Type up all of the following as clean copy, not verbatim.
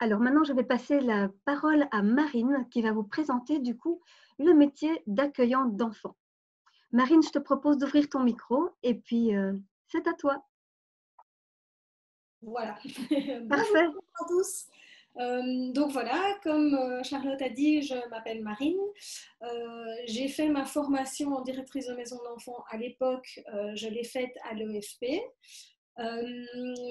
Alors maintenant, je vais passer la parole à Marine qui va vous présenter du coup le métier d'accueillante d'enfants. Marine, je te propose d'ouvrir ton micro et puis c'est à toi. Voilà. Bonjour Parfait. à tous. Donc voilà, comme Charlotte a dit, je m'appelle Marine. J'ai fait ma formation en directrice de maison d'enfants à l'époque, je l'ai faite à l'EFP.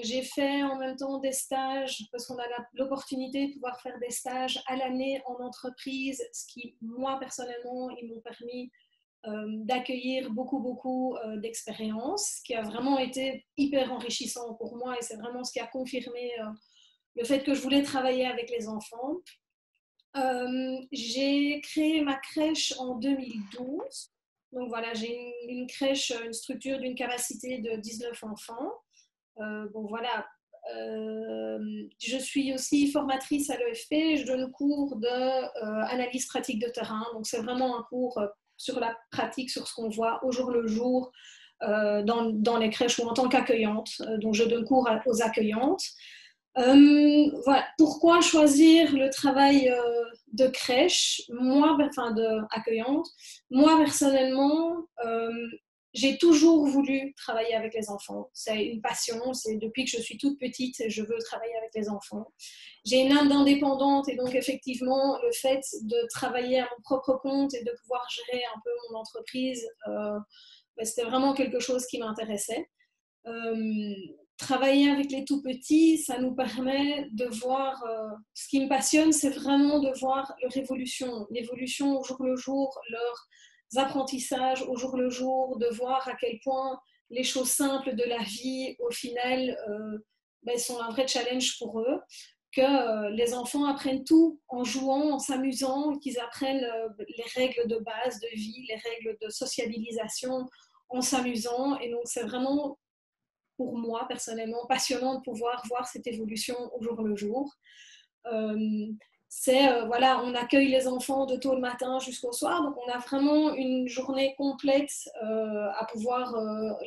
J'ai fait en même temps des stages parce qu'on a l'opportunité de pouvoir faire des stages à l'année en entreprise, ce qui, moi personnellement, ils m'ont permis d'accueillir beaucoup d'expériences, ce qui a vraiment été hyper enrichissant pour moi et c'est vraiment ce qui a confirmé le fait que je voulais travailler avec les enfants. J'ai créé ma crèche en 2012. Donc voilà, j'ai une crèche, une structure d'une capacité de 19 enfants. Bon voilà, je suis aussi formatrice à l'EFP, je donne cours d'analyse pratique de terrain. Donc c'est vraiment un cours sur la pratique, sur ce qu'on voit au jour le jour dans les crèches ou en tant qu'accueillante. Donc je donne cours aux accueillantes. Voilà. Pourquoi choisir le travail de crèche, accueillante. Moi, personnellement, j'ai toujours voulu travailler avec les enfants. C'est une passion. C'est depuis que je suis toute petite, je veux travailler avec les enfants. J'ai une âme d'indépendante et donc effectivement, le fait de travailler à mon propre compte et de pouvoir gérer un peu mon entreprise, c'était vraiment quelque chose qui m'intéressait. Travailler avec les tout petits, ça nous permet de voir, ce qui me passionne, c'est vraiment de voir leur évolution, l'évolution au jour le jour, leurs apprentissages au jour le jour, de voir à quel point les choses simples de la vie, au final, sont un vrai challenge pour eux, que les enfants apprennent tout en jouant, en s'amusant, qu'ils apprennent les règles de base de vie, les règles de sociabilisation en s'amusant. Et donc, c'est vraiment pour moi personnellement passionnant de pouvoir voir cette évolution au jour le jour. Voilà, on accueille les enfants de tôt le matin jusqu'au soir, donc on a vraiment une journée complète à pouvoir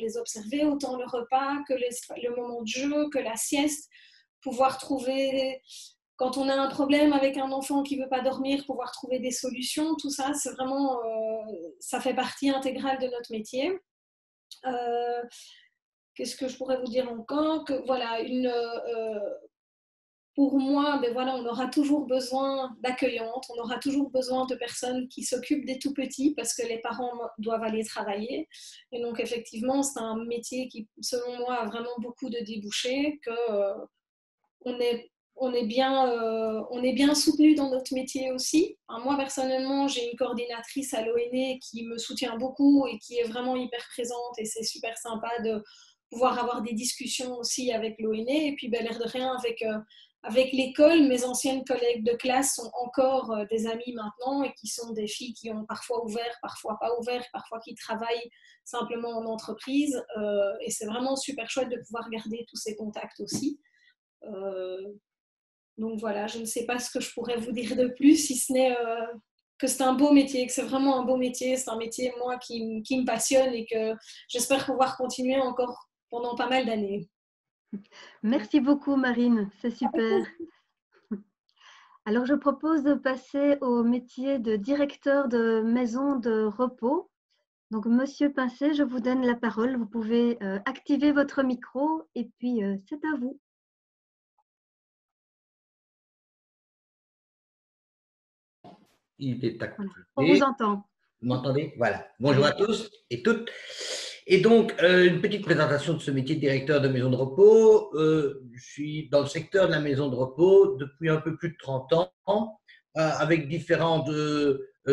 les observer, autant le repas que le moment de jeu, que la sieste, pouvoir trouver, quand on a un problème avec un enfant qui ne veut pas dormir, pouvoir trouver des solutions, tout ça, c'est vraiment, ça fait partie intégrale de notre métier. Qu'est-ce que je pourrais vous dire encore? Que voilà, pour moi, voilà, on aura toujours besoin d'accueillantes, on aura toujours besoin de personnes qui s'occupent des tout petits parce que les parents doivent aller travailler. Et donc, effectivement, c'est un métier qui, selon moi, a vraiment beaucoup de débouchés, on est on est bien soutenu dans notre métier aussi. Enfin, moi, personnellement, j'ai une coordinatrice à l'ONE qui me soutient beaucoup et qui est vraiment hyper présente et c'est super sympa de pouvoir avoir des discussions aussi avec l'ONE. Et puis, l'air de rien, avec l'école, mes anciennes collègues de classe sont encore des amies maintenant et qui sont des filles qui ont parfois ouvert, parfois pas ouvert, parfois qui travaillent simplement en entreprise. Et c'est vraiment super chouette de pouvoir garder tous ces contacts aussi. Donc voilà, je ne sais pas ce que je pourrais vous dire de plus, si ce n'est que c'est un beau métier, que c'est vraiment un beau métier. C'est un métier, moi, qui me passionne et que j'espère pouvoir continuer encore pendant pas mal d'années. Merci beaucoup Marine, c'est super. Alors je propose de passer au métier de directeur de maison de repos. Donc Monsieur Pincé, je vous donne la parole. Vous pouvez activer votre micro et puis c'est à vous. Il est Voilà, on vous activé. entend. Vous m'entendez? Voilà. Bonjour Oui. à tous et toutes. Et donc, une petite présentation de ce métier de directeur de maison de repos. Je suis dans le secteur de la maison de repos depuis un peu plus de 30 ans, avec différentes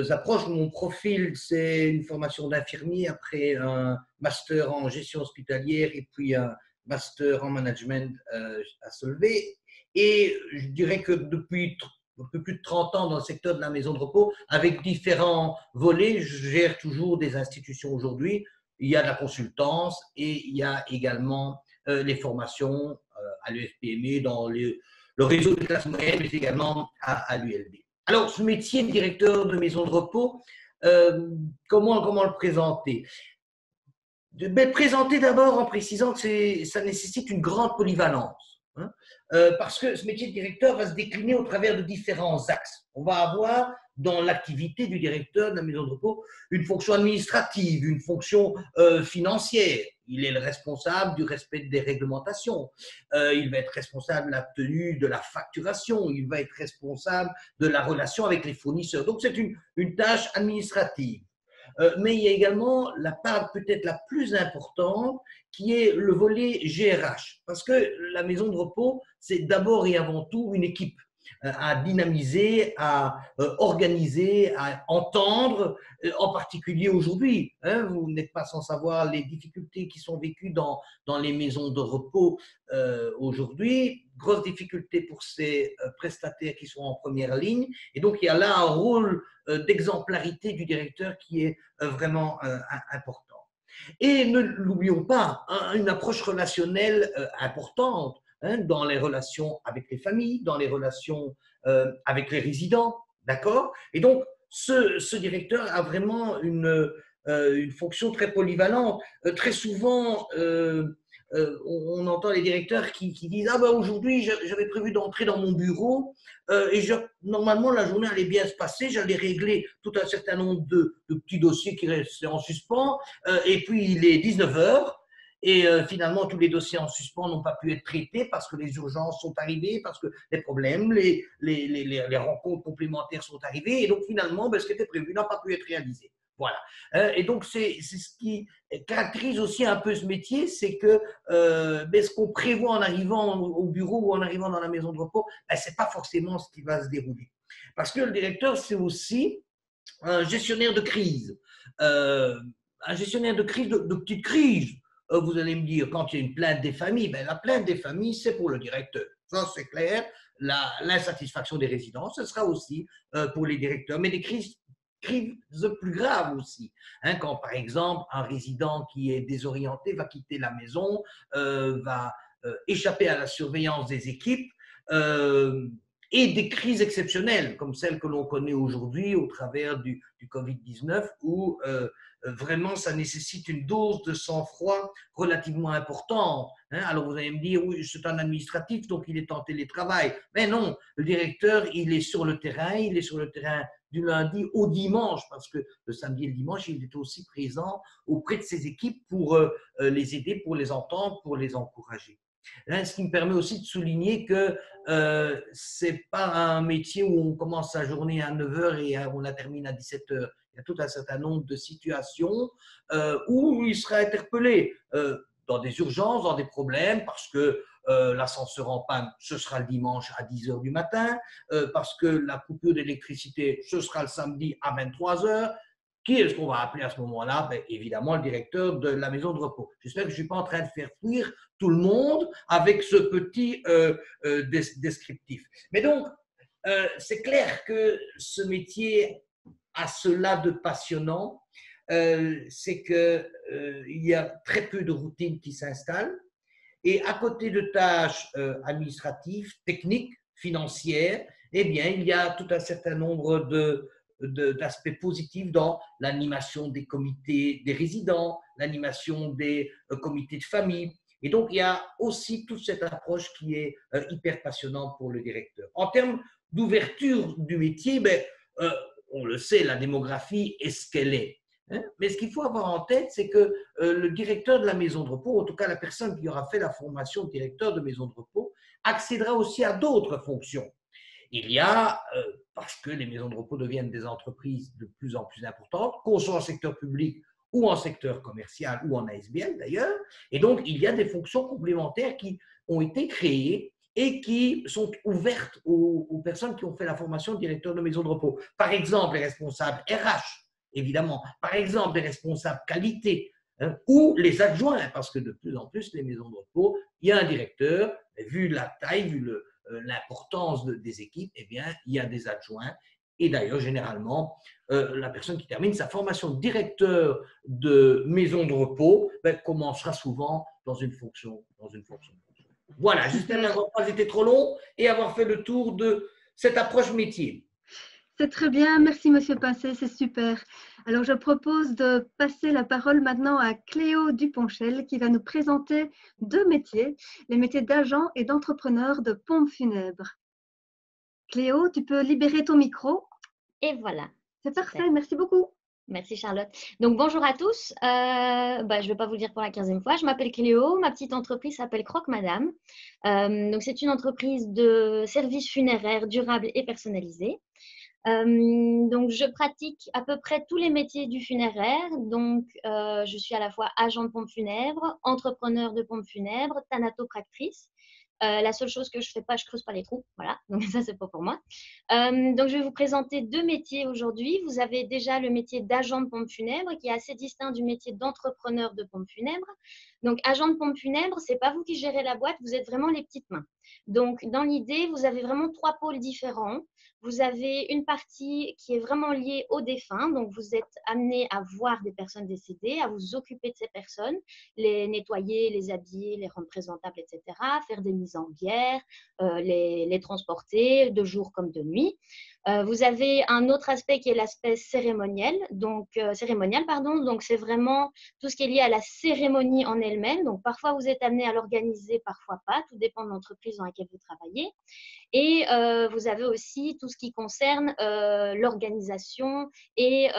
approches. Mon profil, c'est une formation d'infirmier après un master en gestion hospitalière et puis un master en management à Solvay. Et je dirais que depuis un peu plus de 30 ans dans le secteur de la maison de repos, avec différents volets. Je gère toujours des institutions aujourd'hui. Il y a de la consultance et il y a également les formations à l'EFPME, dans le réseau de classe moyenne, mais également à l'ULB. Alors, ce métier de directeur de maison de repos, comment le présenter? Présenter d'abord en précisant que ça nécessite une grande polyvalence. hein, parce que ce métier de directeur va se décliner au travers de différents axes. On va avoir dans l'activité du directeur de la maison de repos une fonction administrative, une fonction financière. Il est le responsable du respect des réglementations. Il va être responsable de la tenue de la facturation. Il va être responsable de la relation avec les fournisseurs. Donc, c'est une tâche administrative. Mais il y a également la part peut-être la plus importante qui est le volet GRH. Parce que la maison de repos, c'est d'abord et avant tout une équipe à dynamiser, à organiser, à entendre, en particulier aujourd'hui. Hein, vous n'êtes pas sans savoir les difficultés qui sont vécues dans les maisons de repos aujourd'hui. Grosse difficulté pour ces prestataires qui sont en première ligne. Et donc, il y a là un rôle d'exemplarité du directeur qui est vraiment important. Et ne l'oublions pas, une approche relationnelle importante, hein, dans les relations avec les familles, dans les relations avec les résidents, d'accord? Et donc, ce directeur a vraiment une fonction très polyvalente. Très souvent, on entend les directeurs qui disent « Ah ben aujourd'hui, j'avais prévu d'entrer dans mon bureau et normalement, la journée allait bien se passer, j'allais régler tout un certain nombre de petits dossiers qui restaient en suspens et puis il est 19 heures. Et finalement, tous les dossiers en suspens n'ont pas pu être traités parce que les urgences sont arrivées, parce que les problèmes, les rencontres complémentaires sont arrivées. Et donc, finalement, ben, ce qui était prévu n'a pas pu être réalisé. Voilà. Et donc, c'est ce qui caractérise aussi un peu ce métier, c'est que ben, ce qu'on prévoit en arrivant au bureau ou en arrivant dans la maison de repos, ben, ce n'est pas forcément ce qui va se dérouler. Parce que le directeur, c'est aussi un gestionnaire de crise. Un gestionnaire de crise, de petites crises. Vous allez me dire, quand il y a une plainte des familles, ben, la plainte des familles, c'est pour le directeur. Ça, c'est clair. L'insatisfaction des résidents, ce sera aussi pour les directeurs. Mais des crises plus graves aussi. Hein, quand, par exemple, un résident qui est désorienté va quitter la maison, va échapper à la surveillance des équipes, et des crises exceptionnelles, comme celles que l'on connaît aujourd'hui au travers du Covid-19, où vraiment ça nécessite une dose de sang-froid relativement importante. Hein. Alors vous allez me dire, oui, c'est un administratif, donc il est en télétravail. Mais non, le directeur, il est sur le terrain du lundi au dimanche, parce que le samedi et le dimanche, il est aussi présent auprès de ses équipes pour les aider, pour les entendre, pour les encourager. Là, ce qui me permet aussi de souligner que ce n'est pas un métier où on commence sa journée à 9 h et on la termine à 17 h. Il y a tout un certain nombre de situations où il sera interpellé dans des urgences, dans des problèmes, parce que l'ascenseur en panne, ce sera le dimanche à 10 h du matin, parce que la coupure d'électricité, ce sera le samedi à 23 h. Qui est-ce qu'on va appeler à ce moment-là? Ben, évidemment, le directeur de la maison de repos. J'espère que je ne suis pas en train de faire fuir tout le monde avec ce petit descriptif. Mais donc, c'est clair que ce métier a cela de passionnant, c'est qu'il y a très peu de routines qui s'installent. Et à côté de tâches administratives, techniques, financières, eh bien, il y a tout un certain nombre d'aspects positifs dans l'animation des comités des résidents, l'animation des comités de famille. Et donc, il y a aussi toute cette approche qui est hyper passionnante pour le directeur. En termes d'ouverture du métier, ben, on le sait, la démographie est ce qu'elle est. Hein? Mais ce qu'il faut avoir en tête, c'est que le directeur de la maison de repos, en tout cas la personne qui aura fait la formation de directeur de maison de repos, accédera aussi à d'autres fonctions. Il y a, parce que les maisons de repos deviennent des entreprises de plus en plus importantes, qu'on soit en secteur public ou en secteur commercial ou en ASBL d'ailleurs, et donc il y a des fonctions complémentaires qui ont été créées et qui sont ouvertes aux personnes qui ont fait la formation de directeur de maison de repos. Par exemple, les responsables RH, évidemment, par exemple, les responsables qualité, hein, ou les adjoints, parce que de plus en plus, les maisons de repos, il y a un directeur, vu la taille, vu l'importance des équipes, eh bien, il y a des adjoints. Et d'ailleurs, généralement, la personne qui termine sa formation de directeur de maison de repos ben, commencera souvent dans une fonction. Voilà, j'espère n'avoir pas été trop long et avoir fait le tour de cette approche métier. C'est très bien, merci Monsieur Pincé, c'est super. Alors je propose de passer la parole maintenant à Cléo Duponchel qui va nous présenter deux métiers, les métiers d'agent et d'entrepreneur de pompes funèbres. Cléo, tu peux libérer ton micro. Et voilà. C'est parfait, merci beaucoup. Merci Charlotte. Donc bonjour à tous. Je ne vais pas vous le dire pour la 15e fois. Je m'appelle Cléo. Ma petite entreprise s'appelle Croque Madame. Donc c'est une entreprise de services funéraires durables et personnalisés. Donc je pratique à peu près tous les métiers du funéraire. Donc je suis à la fois agent de pompe funèbre, entrepreneur de pompe funèbre, thanatopractrice. La seule chose que je ne fais pas, je ne creuse pas les trous. Voilà, donc ça, c'est pas pour moi. Donc, je vais vous présenter deux métiers aujourd'hui. Vous avez déjà le métier d'agent de pompe funèbre qui est assez distinct du métier d'entrepreneur de pompe funèbre. Donc, agent de pompe funèbre, ce n'est pas vous qui gérez la boîte, vous êtes vraiment les petites mains. Donc, dans l'idée, vous avez vraiment trois pôles différents. Vous avez une partie qui est vraiment liée aux défunts. Donc, vous êtes amené à voir des personnes décédées, à vous occuper de ces personnes, les nettoyer, les habiller, les rendre présentables, etc., faire des mises en bière, les transporter de jour comme de nuit. Vous avez un autre aspect qui est l'aspect cérémonial. Donc, donc c'est vraiment tout ce qui est lié à la cérémonie en elle-même. Donc, parfois, vous êtes amené à l'organiser, parfois pas. Tout dépend de l'entreprise dans laquelle vous travaillez. Et vous avez aussi tout ce qui concerne l'organisation et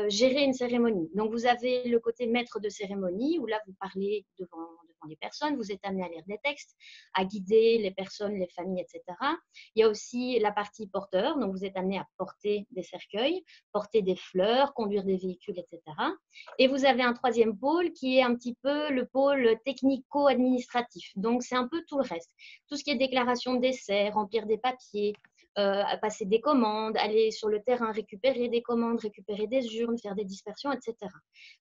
gérer une cérémonie. Donc, vous avez le côté maître de cérémonie, où là, vous parlez devant les personnes, vous êtes amené à lire des textes, à guider les personnes, les familles, etc. Il y a aussi la partie porteur, donc vous êtes amené à porter des cercueils, porter des fleurs, conduire des véhicules, etc. Et vous avez un troisième pôle qui est un petit peu le pôle technico-administratif. Donc, c'est un peu tout le reste. Tout ce qui est déclaration de décès, remplir des papiers, passer des commandes, aller sur le terrain, récupérer des commandes, récupérer des urnes, faire des dispersions, etc.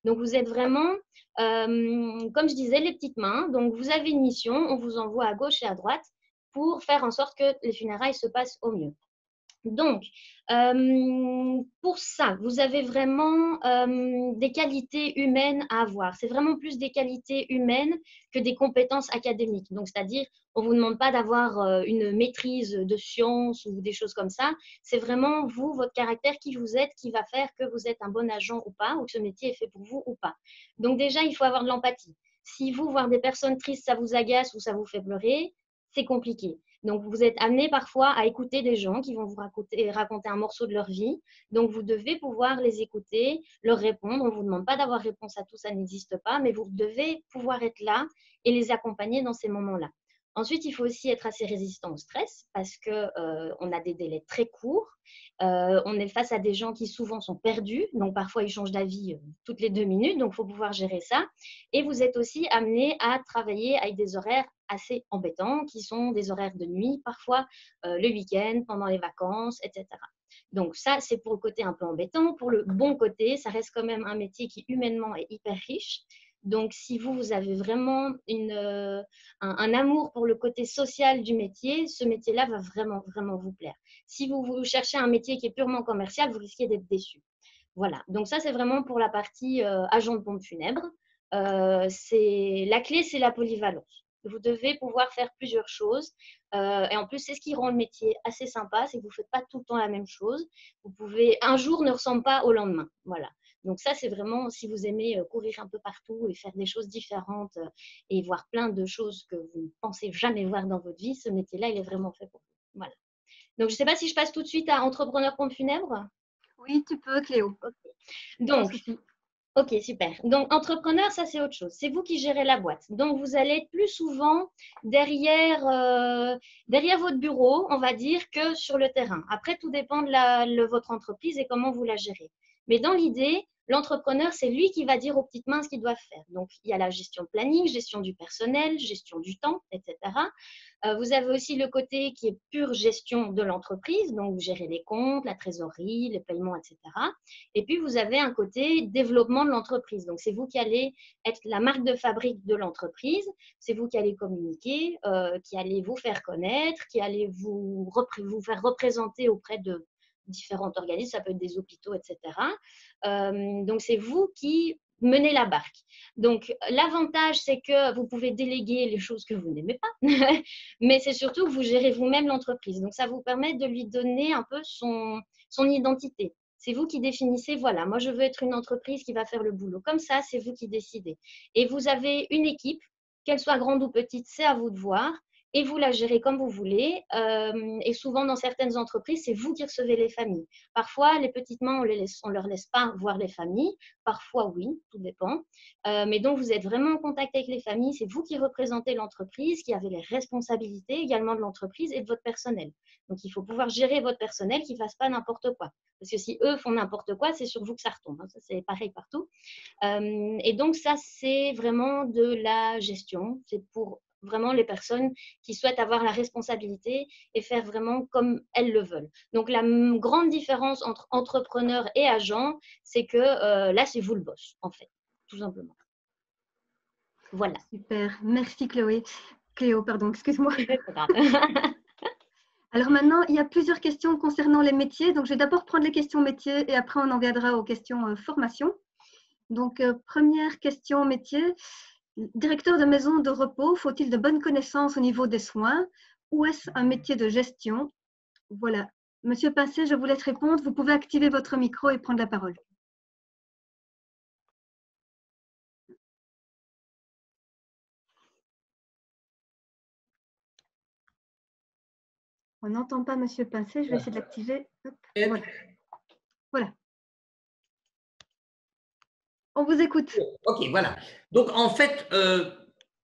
Donc, vous êtes vraiment, comme je disais, les petites mains. Donc, vous avez une mission, on vous envoie à gauche et à droite pour faire en sorte que les funérailles se passent au mieux. Donc, pour ça, vous avez vraiment des qualités humaines à avoir. C'est vraiment plus des qualités humaines que des compétences académiques. Donc, c'est-à-dire, on ne vous demande pas d'avoir une maîtrise de sciences ou des choses comme ça. C'est vraiment vous, votre caractère, qui vous êtes, qui va faire que vous êtes un bon agent ou pas, ou que ce métier est fait pour vous ou pas. Donc, déjà, il faut avoir de l'empathie. Si vous, voir des personnes tristes, ça vous agace ou ça vous fait pleurer, c'est compliqué. Donc, vous êtes amené parfois à écouter des gens qui vont vous raconter un morceau de leur vie. Donc, vous devez pouvoir les écouter, leur répondre. On ne vous demande pas d'avoir réponse à tout, ça n'existe pas, mais vous devez pouvoir être là et les accompagner dans ces moments-là. Ensuite, il faut aussi être assez résistant au stress parce qu'on a des délais très courts. On est face à des gens qui souvent sont perdus. Donc, parfois, ils changent d'avis toutes les 2 minutes. Donc, il faut pouvoir gérer ça. Et vous êtes aussi amené à travailler avec des horaires assez embêtants qui sont des horaires de nuit, parfois le week-end, pendant les vacances, etc. Donc, ça, c'est pour le côté un peu embêtant. Pour le bon côté, ça reste quand même un métier qui humainement est hyper riche. Donc, si vous avez vraiment un amour pour le côté social du métier, ce métier-là va vraiment, vraiment vous plaire. Si vous cherchez un métier qui est purement commercial, vous risquez d'être déçu. Voilà, donc ça, c'est vraiment pour la partie agent de pompe funèbre. La clé, c'est la polyvalence. Vous devez pouvoir faire plusieurs choses. Et en plus, c'est ce qui rend le métier assez sympa, c'est que vous ne faites pas tout le temps la même chose. Un jour ne ressemble pas au lendemain. Voilà. Donc ça, c'est vraiment, si vous aimez courir un peu partout et faire des choses différentes et voir plein de choses que vous ne pensez jamais voir dans votre vie, ce métier-là, il est vraiment fait pour vous. Voilà. Donc, je ne sais pas si je passe tout de suite à entrepreneur pompe funèbre. Oui, tu peux, Cléo. Okay. Donc, ok, super. Donc, entrepreneur, ça, c'est autre chose. C'est vous qui gérez la boîte. Donc, vous allez être plus souvent derrière votre bureau, on va dire, que sur le terrain. Après, tout dépend de votre entreprise et comment vous la gérez. Mais dans l'idée, l'entrepreneur, c'est lui qui va dire aux petites mains ce qu'ils doivent faire. Donc, il y a la gestion de planning, gestion du personnel, gestion du temps, etc. Vous avez aussi le côté qui est pure gestion de l'entreprise, donc vous gérez les comptes, la trésorerie, les paiements, etc. Et puis, vous avez un côté développement de l'entreprise. Donc, c'est vous qui allez être la marque de fabrique de l'entreprise, c'est vous qui allez communiquer, qui allez vous faire connaître, qui allez vous faire représenter auprès de différents organismes, ça peut être des hôpitaux, etc. Donc, c'est vous qui mener la barque. Donc, l'avantage, c'est que vous pouvez déléguer les choses que vous n'aimez pas, mais c'est surtout que vous gérez vous-même l'entreprise. Donc, ça vous permet de lui donner un peu son identité. C'est vous qui définissez, voilà, moi je veux être une entreprise qui va faire le boulot. Comme ça, c'est vous qui décidez. Et vous avez une équipe, qu'elle soit grande ou petite, c'est à vous de voir. Et vous la gérez comme vous voulez. Et souvent, dans certaines entreprises, c'est vous qui recevez les familles. Parfois, les petites mains, on ne leur laisse pas voir les familles. Parfois, oui, tout dépend. Mais donc, vous êtes vraiment en contact avec les familles. C'est vous qui représentez l'entreprise, qui avez les responsabilités également de l'entreprise et de votre personnel. Donc, il faut pouvoir gérer votre personnel qui ne fasse pas n'importe quoi. Parce que si eux font n'importe quoi, c'est sur vous que ça retombe. Ça, c'est pareil partout. Et donc, ça, c'est vraiment de la gestion. C'est pour vraiment les personnes qui souhaitent avoir la responsabilité et faire vraiment comme elles le veulent. Donc, la grande différence entre entrepreneur et agent, c'est que là, c'est vous le boss, en fait, tout simplement. Voilà. Super. Merci Chloé. Cléo, pardon, excuse-moi. C'est pas grave. Alors maintenant, il y a plusieurs questions concernant les métiers. Donc, je vais d'abord prendre les questions métiers et après, on en viendra aux questions formation. Donc, première question métier. Directeur de maison de repos, faut-il de bonnes connaissances au niveau des soins ou est-ce un métier de gestion? Voilà. Monsieur Pincé, je vous laisse répondre. Vous pouvez activer votre micro et prendre la parole. On n'entend pas Monsieur Pincé. Je vais essayer de l'activer. Voilà. Voilà. On vous écoute. Ok, voilà. Donc, en fait,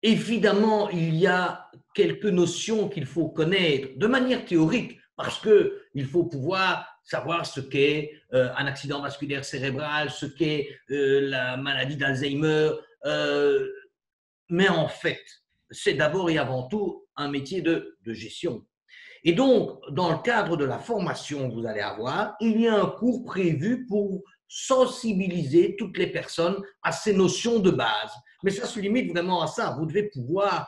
évidemment, il y a quelques notions qu'il faut connaître de manière théorique parce qu'il faut pouvoir savoir ce qu'est un accident vasculaire cérébral, ce qu'est la maladie d'Alzheimer. Mais en fait, c'est d'abord et avant tout un métier de gestion. Et donc, dans le cadre de la formation que vous allez avoir, il y a un cours prévu pour sensibiliser toutes les personnes à ces notions de base. Mais ça se limite vraiment à ça. Vous devez pouvoir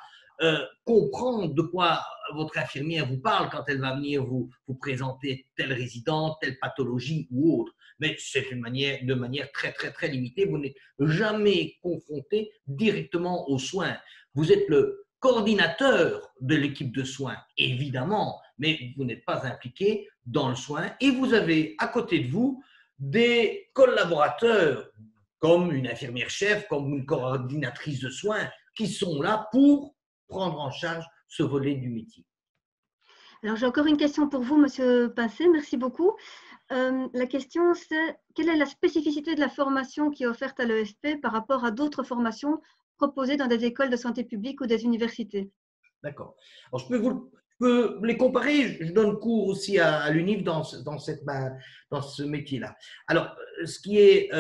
comprendre de quoi votre infirmière vous parle quand elle va venir vous présenter tel résident, telle pathologie ou autre. Mais c'est de manière très, très, très limitée. Vous n'êtes jamais confronté directement aux soins. Vous êtes le coordinateur de l'équipe de soins, évidemment, mais vous n'êtes pas impliqué dans le soin et vous avez à côté de vous des collaborateurs comme une infirmière chef, comme une coordinatrice de soins qui sont là pour prendre en charge ce volet du métier. Alors, j'ai encore une question pour vous, Monsieur Pincé. Merci beaucoup. La question, c'est quelle est la spécificité de la formation qui est offerte à l'ESP par rapport à d'autres formations proposées dans des écoles de santé publique ou des universités? D'accord. Alors, je peux les comparer. Je donne cours aussi à l'UNIF dans ce métier-là. Alors, ce qui est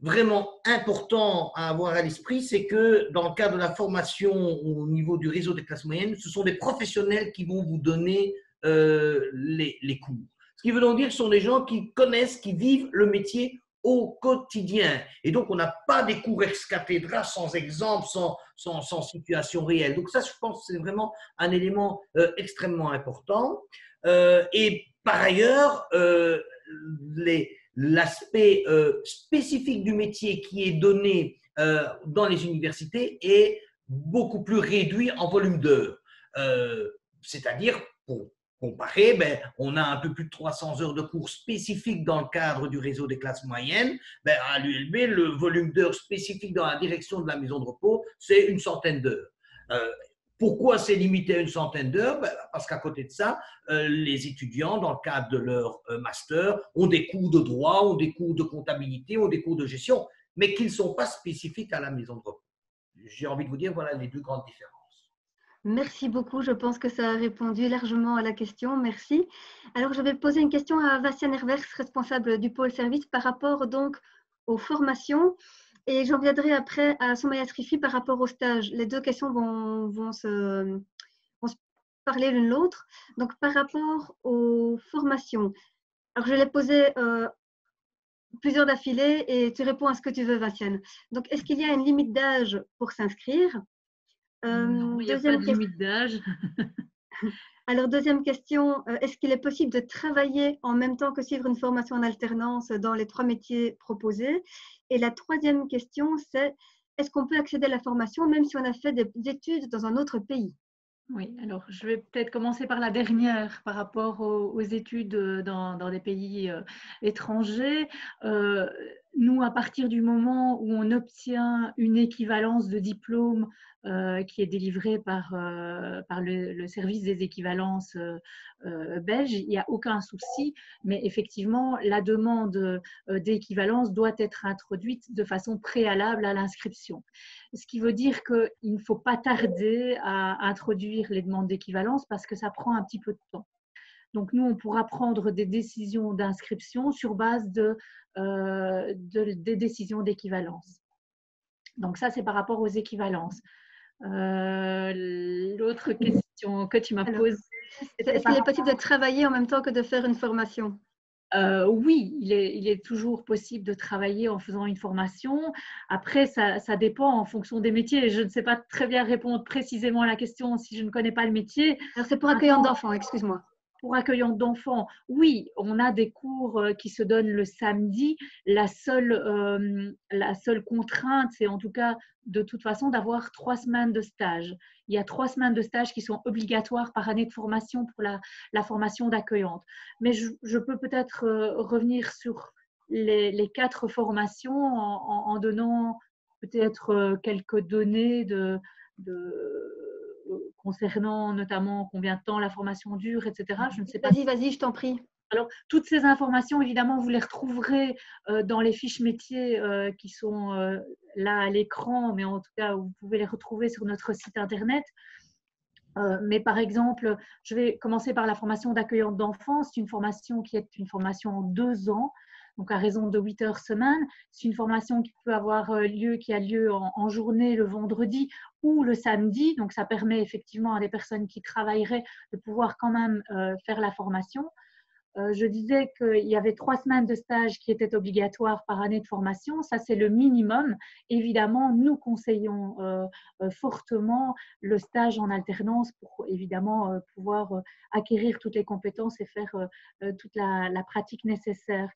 vraiment important à avoir à l'esprit, c'est que dans le cadre de la formation au niveau du réseau des classes moyennes, ce sont des professionnels qui vont vous donner les cours. Ce qui veut donc dire que ce sont des gens qui connaissent, qui vivent le métier au quotidien. Et donc, on n'a pas des cours ex cathedra sans exemple, sans situation réelle. Donc ça, je pense que c'est vraiment un élément extrêmement important. Et par ailleurs, l'aspect spécifique du métier qui est donné dans les universités est beaucoup plus réduit en volume d'heures. C'est-à-dire, pour comparer, on a un peu plus de 300 heures de cours spécifiques dans le cadre du réseau des classes moyennes. À l'ULB, le volume d'heures spécifique dans la direction de la maison de repos, c'est une centaine d'heures. Pourquoi c'est limité à une centaine d'heures? Parce qu'à côté de ça, les étudiants, dans le cadre de leur master, ont des cours de droit, ont des cours de comptabilité, ont des cours de gestion, mais qui ne sont pas spécifiques à la maison de repos. J'ai envie de vous dire, voilà les deux grandes différences. Merci beaucoup. Je pense que ça a répondu largement à la question. Merci. Alors, je vais poser une question à Vassiane Hervers, responsable du pôle service, par rapport donc aux formations. Et j'en viendrai après à Soumaya Trifi par rapport aux stages. Les deux questions vont se parler l'une l'autre. Donc, par rapport aux formations, alors je l'ai posé plusieurs d'affilée et tu réponds à ce que tu veux, Vassiane. Donc, est-ce qu'il y a une limite d'âge pour s'inscrire? Non, il n'y a pas de limite d'âge. Alors, deuxième question, est-ce qu'il est possible de travailler en même temps que suivre une formation en alternance dans les 3 métiers proposés? Et la troisième question, c'est est-ce qu'on peut accéder à la formation même si on a fait des études dans un autre pays? Oui, alors je vais peut-être commencer par la dernière par rapport aux études dans des pays étrangers. Nous, à partir du moment où on obtient une équivalence de diplôme qui est délivrée par le service des équivalences belge, il n'y a aucun souci, mais effectivement, la demande d'équivalence doit être introduite de façon préalable à l'inscription. Ce qui veut dire qu'il ne faut pas tarder à introduire les demandes d'équivalence parce que ça prend un petit peu de temps. Donc, nous, on pourra prendre des décisions d'inscription sur base des décisions d'équivalence. Donc, ça, c'est par rapport aux équivalences. L'autre question que tu m'as posée, est-ce qu'il est possible de travailler en même temps que de faire une formation? Oui, il est toujours possible de travailler en faisant une formation. Après, ça dépend en fonction des métiers. Je ne sais pas très bien répondre précisément à la question si je ne connais pas le métier. Alors, c'est pour accueillante d'enfants, excuse-moi. Pour accueillante d'enfants, oui, on a des cours qui se donnent le samedi. La seule contrainte, c'est en tout cas de toute façon d'avoir 3 semaines de stage. Il y a 3 semaines de stage qui sont obligatoires par année de formation pour la formation d'accueillante. Mais je peux peut-être revenir sur les 4 formations en donnant peut-être quelques données concernant notamment combien de temps la formation dure, etc. Je ne sais pas. Vas-y, je t'en prie. Alors, toutes ces informations, évidemment, vous les retrouverez dans les fiches métiers qui sont là à l'écran, mais en tout cas, vous pouvez les retrouver sur notre site internet. Mais par exemple, je vais commencer par la formation d'accueillante d'enfants. C'est une formation qui est une formation en 2 ans, donc à raison de 8 heures semaine. C'est une formation qui peut avoir lieu, qui a lieu en journée le vendredi ou le samedi. Donc, ça permet effectivement à des personnes qui travailleraient de pouvoir quand même faire la formation. Je disais qu'il y avait 3 semaines de stage qui étaient obligatoires par année de formation. Ça, c'est le minimum. Évidemment, nous conseillons fortement le stage en alternance pour évidemment pouvoir acquérir toutes les compétences et faire toute la pratique nécessaire.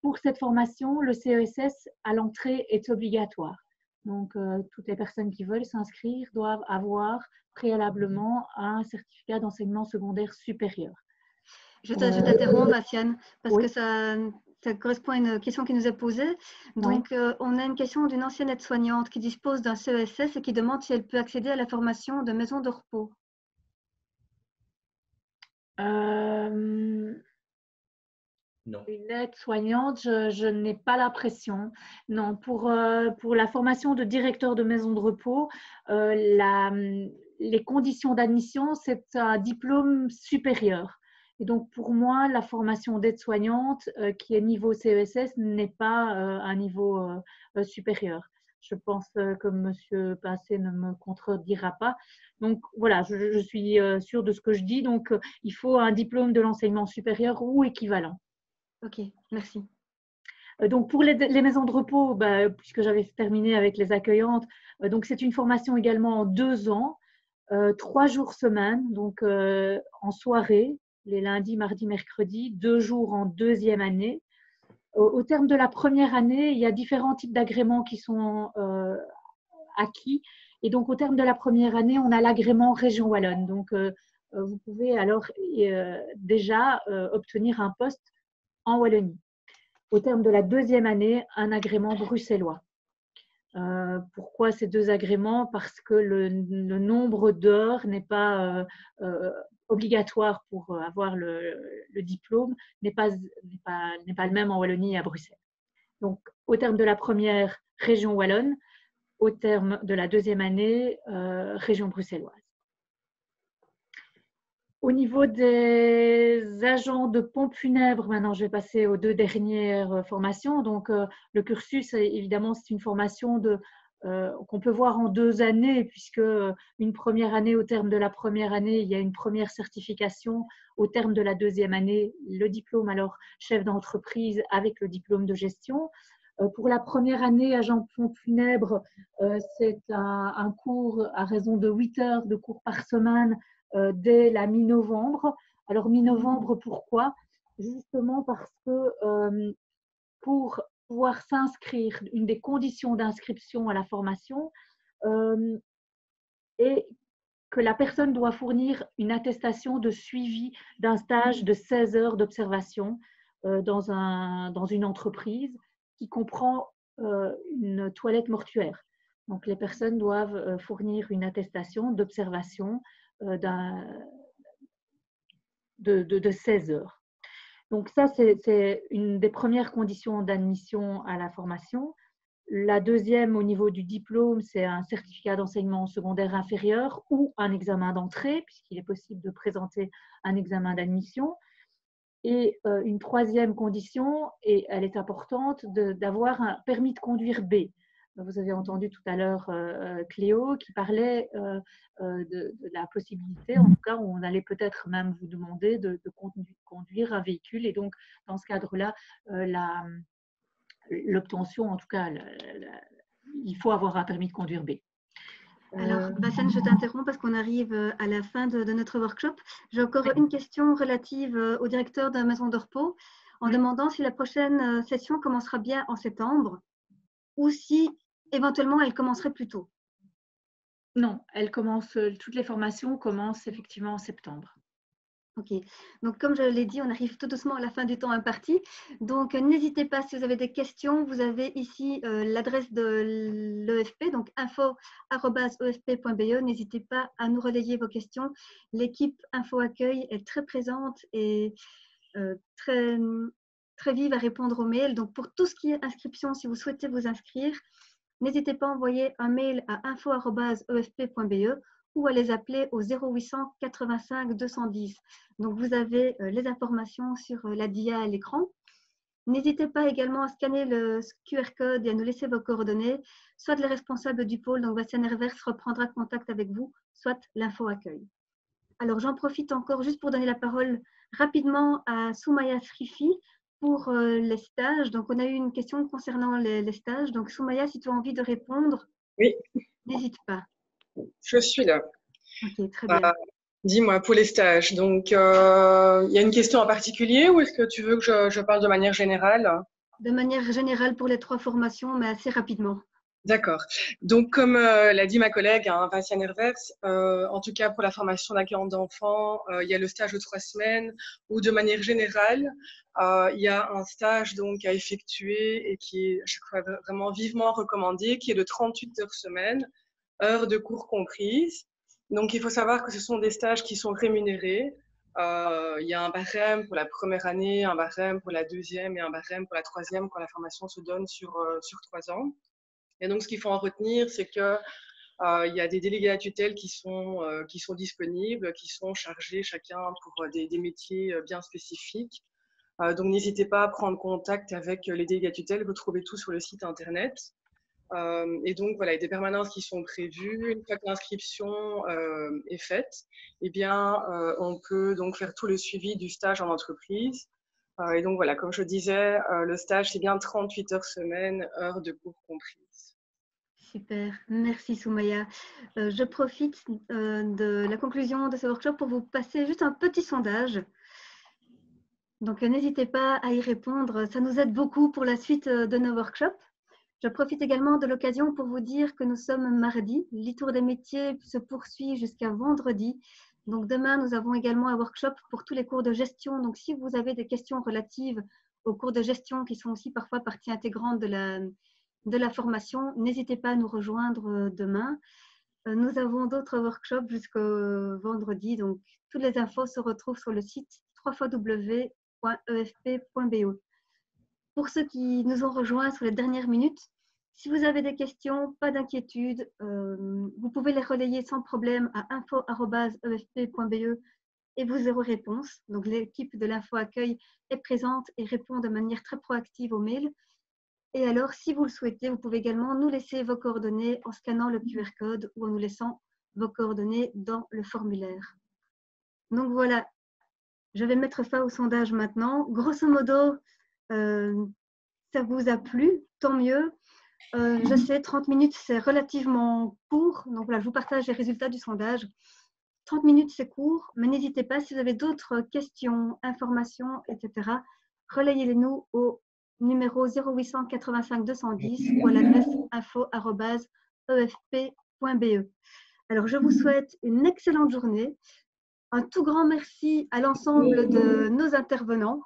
Pour cette formation, le CESS à l'entrée est obligatoire. Donc, toutes les personnes qui veulent s'inscrire doivent avoir préalablement un certificat d'enseignement secondaire supérieur. Je t'interromps, Bastien, parce oui. que ça correspond à une question qui nous est posée. Donc, oui. On a une question d'une ancienne aide-soignante qui dispose d'un CESS et qui demande si elle peut accéder à la formation de maison de repos. Non. Une aide-soignante, je n'ai pas la pression. Non, pour la formation de directeur de maison de repos, les conditions d'admission, c'est un diplôme supérieur. Et donc, pour moi, la formation d'aide-soignante qui est niveau CESS n'est pas un niveau supérieur. Je pense que M. Pincé ne me contredira pas. Donc, voilà, je suis sûre de ce que je dis. Donc, il faut un diplôme de l'enseignement supérieur ou équivalent. Ok, merci. Donc, pour les maisons de repos, puisque j'avais terminé avec les accueillantes, donc c'est une formation également en 2 ans, 3 jours semaine, donc en soirée, les lundis, mardis, mercredis, 2 jours en 2e année. Au terme de la première année, il y a différents types d'agréments qui sont acquis. Et donc, au terme de la première année, on a l'agrément Région Wallonne. Donc, vous pouvez alors déjà obtenir un poste en Wallonie. Au terme de la 2e année, un agrément bruxellois. Pourquoi ces 2 agréments? Parce que le nombre d'heures n'est pas obligatoire pour avoir le diplôme, n'est pas le même en Wallonie et à Bruxelles. Donc, au terme de la première, région wallonne, au terme de la 2e année, région bruxelloise. Au niveau des agents de pompes funèbres, maintenant je vais passer aux 2 dernières formations. Donc, le cursus, évidemment, c'est une formation qu'on peut voir en 2 années, puisque une première année, au terme de la première année, il y a une première certification. Au terme de la 2e année, le diplôme, alors chef d'entreprise avec le diplôme de gestion. Pour la première année, agent de pompes funèbres, c'est un cours à raison de 8 heures de cours par semaine dès la mi-novembre. Alors mi-novembre, pourquoi? Justement parce que pour pouvoir s'inscrire, une des conditions d'inscription à la formation est que la personne doit fournir une attestation de suivi d'un stage de 16 heures d'observation dans une entreprise qui comprend une toilette mortuaire. Donc, les personnes doivent fournir une attestation d'observation de 16 heures. Donc, ça, c'est une des premières conditions d'admission à la formation. La deuxième, au niveau du diplôme, c'est un certificat d'enseignement secondaire inférieur ou un examen d'entrée, puisqu'il est possible de présenter un examen d'admission. Et une troisième condition, et elle est importante, d'avoir un permis de conduire B. Vous avez entendu tout à l'heure Cléo qui parlait de la possibilité, en tout cas, où on allait peut-être même vous demander de conduire un véhicule. Et donc, dans ce cadre-là, l'obtention, en tout cas, il faut avoir un permis de conduire B. Alors, Bassène, je t'interromps parce qu'on arrive à la fin de notre workshop. J'ai encore une question relative au directeur de la maison de repos en demandant si la prochaine session commencera bien en septembre ou si éventuellement elle commencerait plus tôt. Non, toutes les formations commencent effectivement en septembre. Ok, donc comme je l'ai dit, on arrive tout doucement à la fin du temps imparti. Donc n'hésitez pas, si vous avez des questions, vous avez ici l'adresse de l'EFP, donc info@efp.be. N'hésitez pas à nous relayer vos questions. L'équipe Info Accueil est très présente et très, très vive à répondre aux mails. Donc pour tout ce qui est inscription, si vous souhaitez vous inscrire, n'hésitez pas à envoyer un mail à info@efp.be ou à les appeler au 0800 85 210. Donc, vous avez les informations sur la DIA à l'écran. N'hésitez pas également à scanner le QR code et à nous laisser vos coordonnées, soit les responsables du pôle, donc Bassène Hervers reprendra contact avec vous, soit l'info accueil. Alors, j'en profite encore juste pour donner la parole rapidement à Soumaya Srifi pour les stages. Donc, on a eu une question concernant les stages. Donc, Soumaya, si tu as envie de répondre, oui, n'hésite pas. Je suis là. Ok, très bien. Dis-moi, pour les stages, donc il y a une question en particulier ou est-ce que tu veux que je parle de manière générale? De manière générale pour les 3 formations, mais assez rapidement. D'accord. Donc, comme l'a dit ma collègue, Bassène Hervers, en tout cas pour la formation d'accueillante d'enfants, il y a le stage de 3 semaines ou de manière générale, il y a un stage donc à effectuer et qui est à chaque fois vraiment vivement recommandé, qui est de 38 heures semaine, heures de cours comprises. Donc, il faut savoir que ce sont des stages qui sont rémunérés. Il y a un barème pour la première année, un barème pour la deuxième et un barème pour la troisième quand la formation se donne sur 3 ans. Et donc, ce qu'il faut en retenir, c'est que il y a des délégués à tutelle qui sont disponibles, qui sont chargés chacun pour des métiers bien spécifiques. Donc, n'hésitez pas à prendre contact avec les délégués à tutelle. Vous trouvez tout sur le site internet. Et donc, voilà, il y a des permanences qui sont prévues. Une fois que l'inscription est faite, eh bien, on peut donc faire tout le suivi du stage en entreprise. Et donc, voilà, comme je disais, le stage, c'est bien 38 heures semaine, heures de cours comprises. Super, merci Soumaya. Je profite de la conclusion de ce workshop pour vous passer juste un petit sondage. Donc, n'hésitez pas à y répondre. Ça nous aide beaucoup pour la suite de nos workshops. Je profite également de l'occasion pour vous dire que nous sommes mardi. l'e-tour des métiers se poursuit jusqu'à vendredi. Donc, demain, nous avons également un workshop pour tous les cours de gestion. Donc, si vous avez des questions relatives aux cours de gestion qui sont aussi parfois partie intégrante de la formation, n'hésitez pas à nous rejoindre demain. Nous avons d'autres workshops jusqu'au vendredi. Donc, toutes les infos se retrouvent sur le site www.efp.be. Pour ceux qui nous ont rejoints sur les dernières minutes, si vous avez des questions, pas d'inquiétude, vous pouvez les relayer sans problème à info@efp.be et vous aurez réponse. Donc, l'équipe de l'info accueil est présente et répond de manière très proactive aux mails. Et alors, si vous le souhaitez, vous pouvez également nous laisser vos coordonnées en scannant le QR code ou en nous laissant vos coordonnées dans le formulaire. Donc voilà, je vais mettre fin au sondage maintenant. Grosso modo, ça vous a plu, tant mieux. Je sais, 30 minutes, c'est relativement court. Donc voilà, je vous partage les résultats du sondage. 30 minutes, c'est court, mais n'hésitez pas, si vous avez d'autres questions, informations, etc., relayez-les-nous au numéro 0800 85 210 ou à l'adresse info@efp.be. Alors, je vous souhaite une excellente journée. Un tout grand merci à l'ensemble de nos intervenants,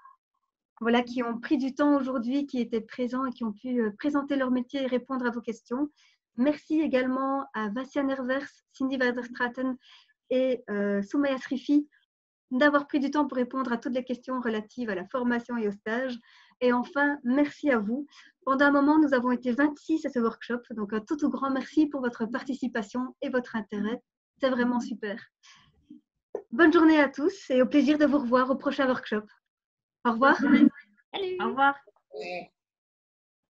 voilà, qui ont pris du temps aujourd'hui, qui étaient présents et qui ont pu présenter leur métier et répondre à vos questions. Merci également à Vassia Nervers, Cindy Vaderstraten et Soumaya Srifi d'avoir pris du temps pour répondre à toutes les questions relatives à la formation et au stage. Et enfin, merci à vous. Pendant un moment, nous avons été 26 à ce workshop, donc un tout grand merci pour votre participation et votre intérêt. C'est vraiment super. Bonne journée à tous et au plaisir de vous revoir au prochain workshop. Au revoir. Salut. Au revoir.